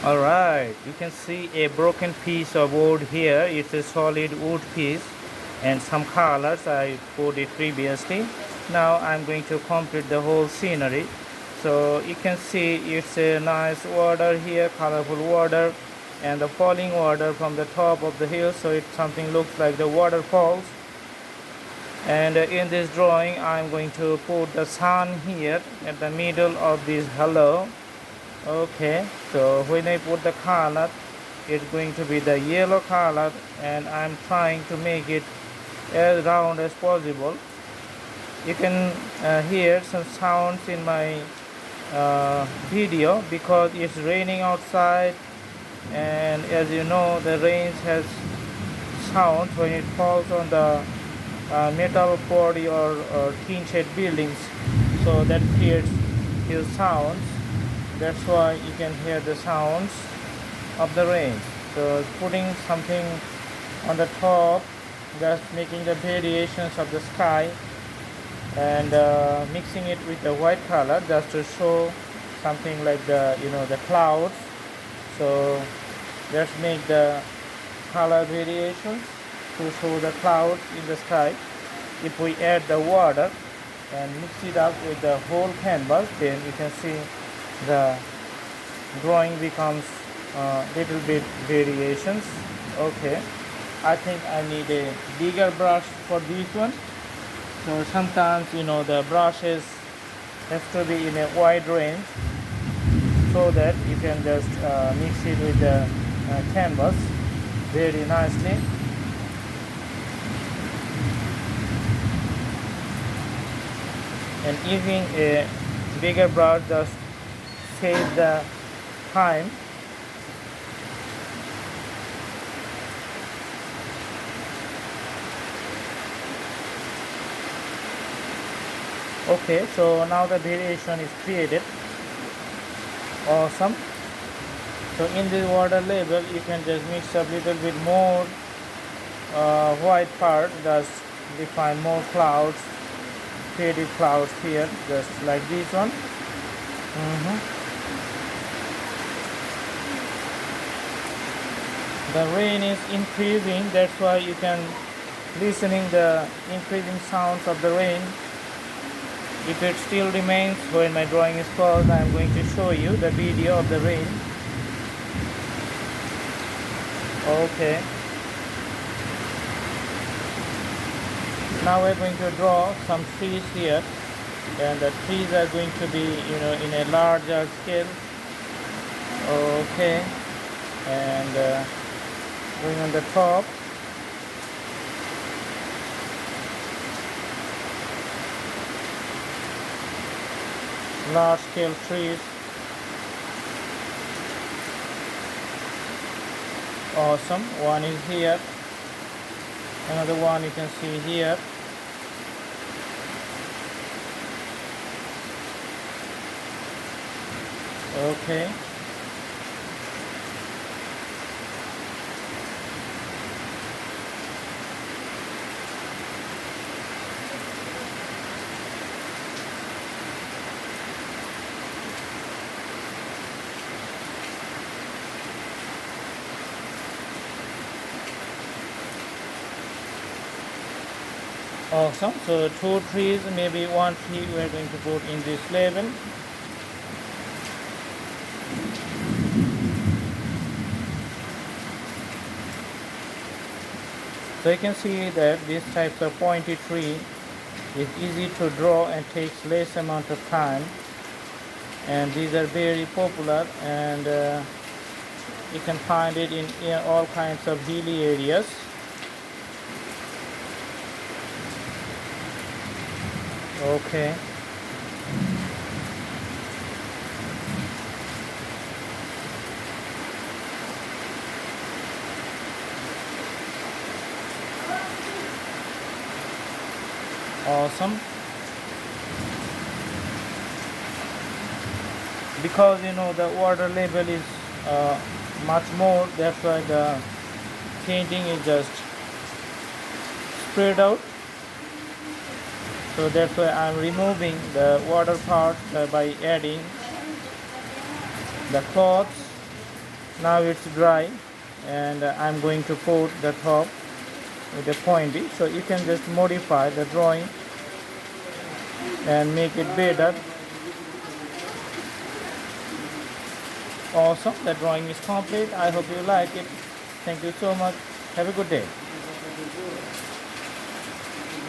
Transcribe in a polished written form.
Alright, you can see a broken piece of wood here. It's a solid wood piece and some colors I put it previously. Now I'm going to complete the whole scenery. So you can see it's a nice water here, colorful water, and the falling water from the top of the hill, so it something looks like the waterfalls. And in this drawing I'm going to put the sun here at the middle of this hello. Okay, so when I put the color, it's going to be the yellow color, and I'm trying to make it as round as possible. You can hear some sounds in my video because it's raining outside, and as you know, the rain has sounds when it falls on the metal body or tin shed buildings, so that creates these sounds. That's why you can hear the sounds of the rain. So putting something on the top, just making the variations of the sky, and mixing it with the white color just to show something like the clouds. So let's make the color variations to show the clouds in the sky. If we add the water and mix it up with the whole canvas, then you can see the drawing becomes little bit variations. Okay, I think I need a bigger brush for this one. So sometimes the brushes have to be in a wide range so that you can just mix it with the canvas very nicely. And using a bigger brush just save the time. Okay, so now the variation is created. Awesome. So in this water label you can just mix up a little bit more white part, just define more clouds, creative clouds here, just like this one. The rain is increasing, that's why you can listening the increasing sounds of the rain. If it still remains when my drawing is closed, I am going to show you the video of the rain. Okay. Now we're going to draw some trees here, and the trees are going to be in a larger scale. Okay, and going on the top. Large scale trees. Awesome. One is here, another one you can see here. Okay. Awesome. So two trees, maybe one tree we are going to put in this level. So you can see that this type of pointy tree is easy to draw and takes less amount of time, and these are very popular, and you can find it in all kinds of hilly areas. Okay. Awesome. Because the water level is much more, that's why the painting is just spread out. So that's why I'm removing the water part by adding the cloths Now it's dry, and I'm going to put the top with a pointy, so you can just modify the drawing and make it better. Awesome, the drawing is complete. I hope you like it. Thank you so much. Have a good day.